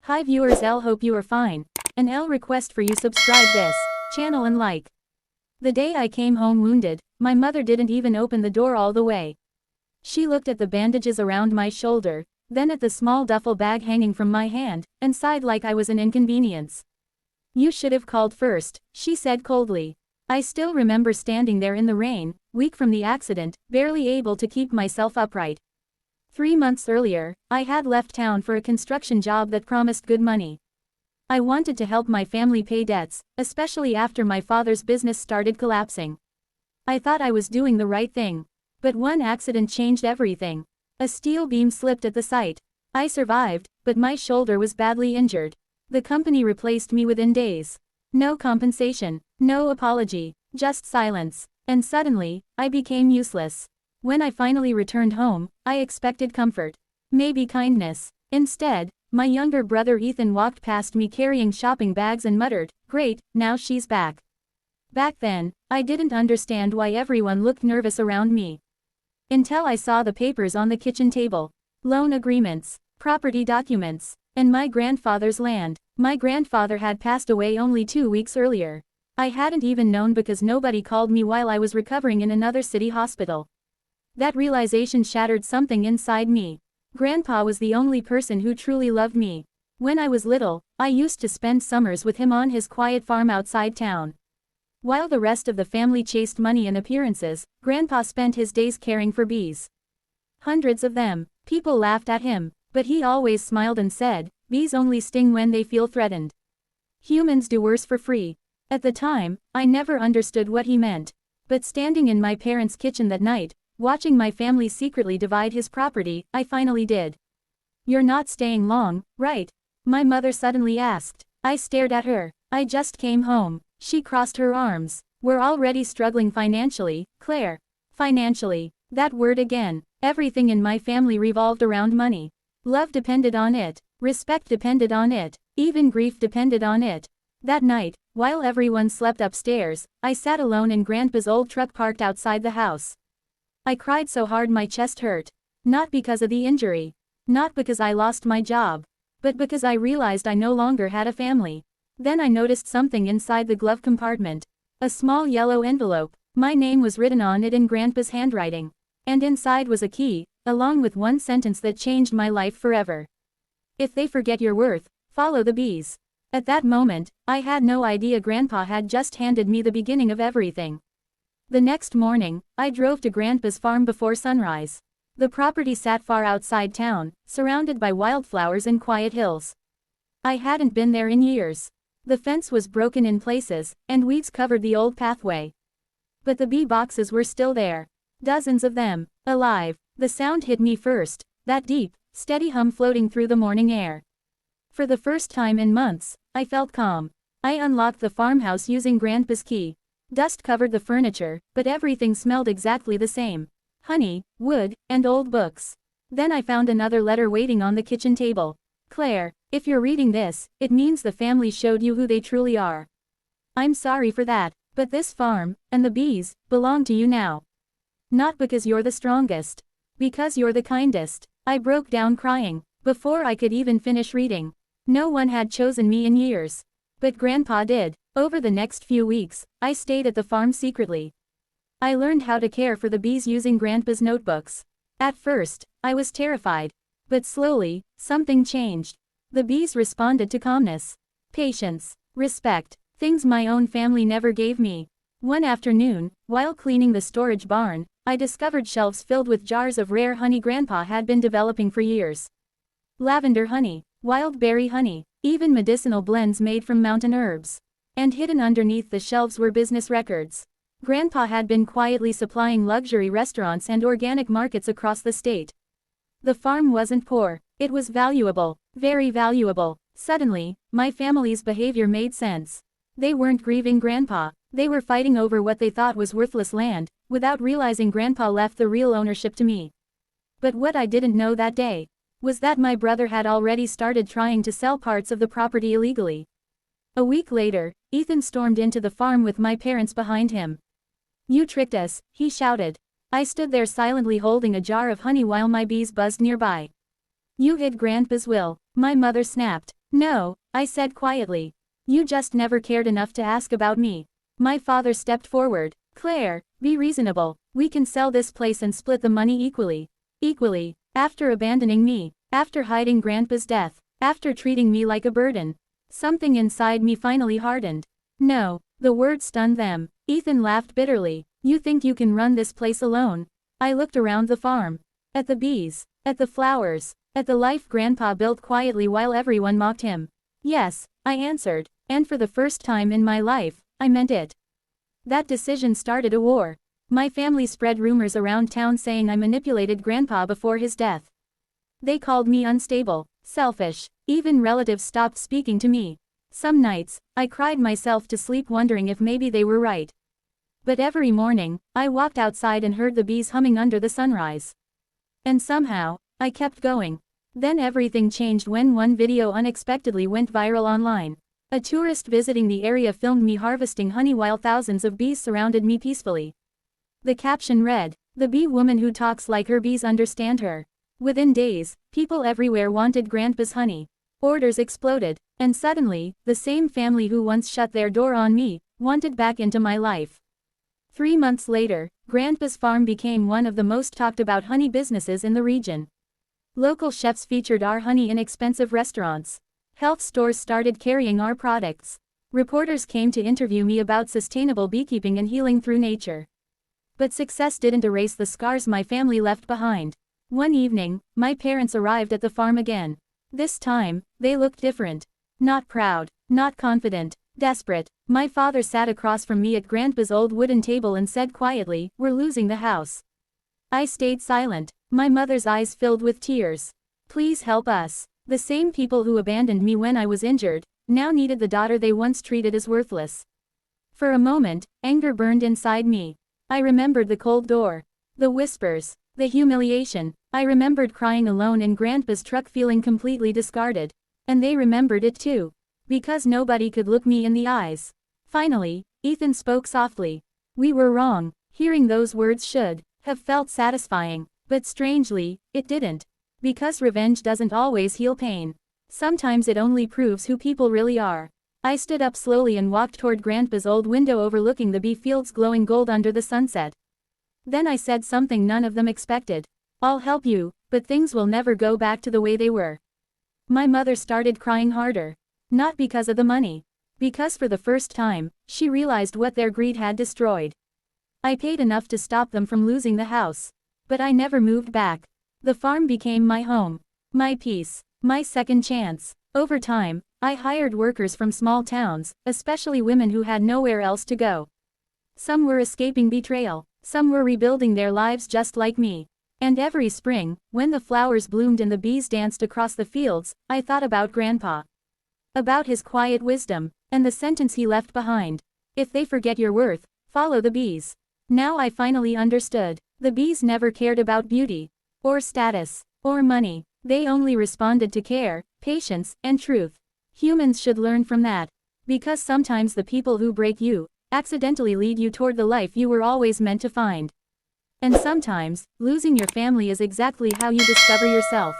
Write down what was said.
Hi viewers, L hope you are fine. An L request for you subscribe this channel and like. The day I came home wounded, my mother didn't even open the door all the way. She looked at the bandages around my shoulder, then at the small duffel bag hanging from my hand, and sighed like I was an inconvenience. You should have called first, she said coldly. I still remember standing there in the rain, weak from the accident, barely able to keep myself upright. 3 months earlier, I had left town for a construction job that promised good money. I wanted to help my family pay debts, especially after my father's business started collapsing. I thought I was doing the right thing. But one accident changed everything. A steel beam slipped at the site. I survived, but my shoulder was badly injured. The company replaced me within days. No compensation, no apology, just silence. And suddenly, I became useless. When I finally returned home, I expected comfort. Maybe kindness. Instead, my younger brother Ethan walked past me carrying shopping bags and muttered, "Great, now she's back." Back then, I didn't understand why everyone looked nervous around me. Until I saw the papers on the kitchen table. Loan agreements, property documents, and my grandfather's land. My grandfather had passed away only 2 weeks earlier. I hadn't even known because nobody called me while I was recovering in another city hospital. That realization shattered something inside me. Grandpa was the only person who truly loved me. When I was little, I used to spend summers with him on his quiet farm outside town. While the rest of the family chased money and appearances, Grandpa spent his days caring for bees. Hundreds of them. People laughed at him, but he always smiled and said, "Bees only sting when they feel threatened. Humans do worse for free." At the time, I never understood what he meant. But standing in my parents' kitchen that night, watching my family secretly divide his property, I finally did. "You're not staying long, right?" my mother suddenly asked. I stared at her. "I just came home." She crossed her arms. "We're already struggling financially, Claire." Financially. That word again. Everything in my family revolved around money. Love depended on it. Respect depended on it. Even grief depended on it. That night, while everyone slept upstairs, I sat alone in Grandpa's old truck parked outside the house. I cried so hard my chest hurt. Not because of the injury. Not because I lost my job. But because I realized I no longer had a family. Then I noticed something inside the glove compartment. A small yellow envelope. My name was written on it in Grandpa's handwriting. And inside was a key, along with one sentence that changed my life forever. "If they forget your worth, follow the bees." At that moment, I had no idea Grandpa had just handed me the beginning of everything. The next morning, I drove to Grandpa's farm before sunrise. The property sat far outside town, surrounded by wildflowers and quiet hills. I hadn't been there in years. The fence was broken in places, and weeds covered the old pathway. But the bee boxes were still there. Dozens of them, alive. The sound hit me first, that deep, steady hum floating through the morning air. For the first time in months, I felt calm. I unlocked the farmhouse using Grandpa's key. Dust covered the furniture, but everything smelled exactly the same. Honey, wood, and old books. Then I found another letter waiting on the kitchen table. "Claire, if you're reading this, it means the family showed you who they truly are. I'm sorry for that, but this farm, and the bees, belong to you now. Not because you're the strongest. Because you're the kindest." I broke down crying. Before I could even finish reading. No one had chosen me in years. But Grandpa did. Over the next few weeks, I stayed at the farm secretly. I learned how to care for the bees using Grandpa's notebooks. At first, I was terrified. But slowly, something changed. The bees responded to calmness, patience, respect, things my own family never gave me. One afternoon, while cleaning the storage barn, I discovered shelves filled with jars of rare honey Grandpa had been developing for years. Lavender honey, wild berry honey, even medicinal blends made from mountain herbs. And hidden underneath the shelves were business records. Grandpa had been quietly supplying luxury restaurants and organic markets across the state. The farm wasn't poor. It was valuable, very valuable. Suddenly, my family's behavior made sense. They weren't grieving Grandpa. They were fighting over what they thought was worthless land, without realizing Grandpa left the real ownership to me. But what I didn't know that day was that my brother had already started trying to sell parts of the property illegally. A week later, Ethan stormed into the farm with my parents behind him. "You tricked us," he shouted. I stood there silently holding a jar of honey while my bees buzzed nearby. "You hid Grandpa's will," my mother snapped. No, I said quietly. You just never cared enough to ask about me. My father stepped forward. Claire, be reasonable. We can sell this place and split the money equally. Equally. After abandoning me. After hiding Grandpa's death. After treating me like a burden. Something inside me finally hardened. No. The word stunned them. Ethan laughed bitterly. You think you can run this place alone? I looked around the farm. At the bees. At the flowers. At the life Grandpa built quietly while everyone mocked him. Yes, I answered. And for the first time in my life, I meant it. That decision started a war. My family spread rumors around town saying I manipulated Grandpa before his death. They called me unstable, selfish. Even relatives stopped speaking to me. Some nights, I cried myself to sleep wondering if maybe they were right. But every morning, I walked outside and heard the bees humming under the sunrise. And somehow, I kept going. Then everything changed when one video unexpectedly went viral online. A tourist visiting the area filmed me harvesting honey while thousands of bees surrounded me peacefully. The caption read, "The bee woman who talks like her bees understand her." Within days, people everywhere wanted Grandpa's honey. Orders exploded, and suddenly, the same family who once shut their door on me, wanted back into my life. 3 months later, Grandpa's farm became one of the most talked about honey businesses in the region. Local chefs featured our honey in expensive restaurants. Health stores started carrying our products. Reporters came to interview me about sustainable beekeeping and healing through nature. But success didn't erase the scars my family left behind. One evening, my parents arrived at the farm again. This time, they looked different. Not proud, not confident, desperate. My father sat across from me at Grandpa's old wooden table and said quietly, "We're losing the house." I stayed silent. My mother's eyes filled with tears. "Please help us." The same people who abandoned me when I was injured, now needed the daughter they once treated as worthless. For a moment, anger burned inside me. I remembered the cold door. The whispers. The humiliation. I remembered crying alone in Grandpa's truck feeling completely discarded. And they remembered it too. Because nobody could look me in the eyes. Finally, Ethan spoke softly. "We were wrong." Hearing those words should have felt satisfying, but strangely, it didn't. Because revenge doesn't always heal pain. Sometimes it only proves who people really are. I stood up slowly and walked toward Grandpa's old window overlooking the bee fields glowing gold under the sunset. Then I said something none of them expected. "I'll help you, but things will never go back to the way they were." My mother started crying harder. Not because of the money. Because for the first time, she realized what their greed had destroyed. I paid enough to stop them from losing the house. But I never moved back. The farm became my home. My peace. My second chance. Over time, I hired workers from small towns, especially women who had nowhere else to go. Some were escaping betrayal. Some were rebuilding their lives just like me. And every spring, when the flowers bloomed and the bees danced across the fields, I thought about Grandpa. About his quiet wisdom, and the sentence he left behind. "If they forget your worth, follow the bees." Now I finally understood. The bees never cared about beauty, or status, or money. They only responded to care, patience, and truth. Humans should learn from that. Because sometimes the people who break you, accidentally lead you toward the life you were always meant to find. And sometimes, losing your family is exactly how you discover yourself.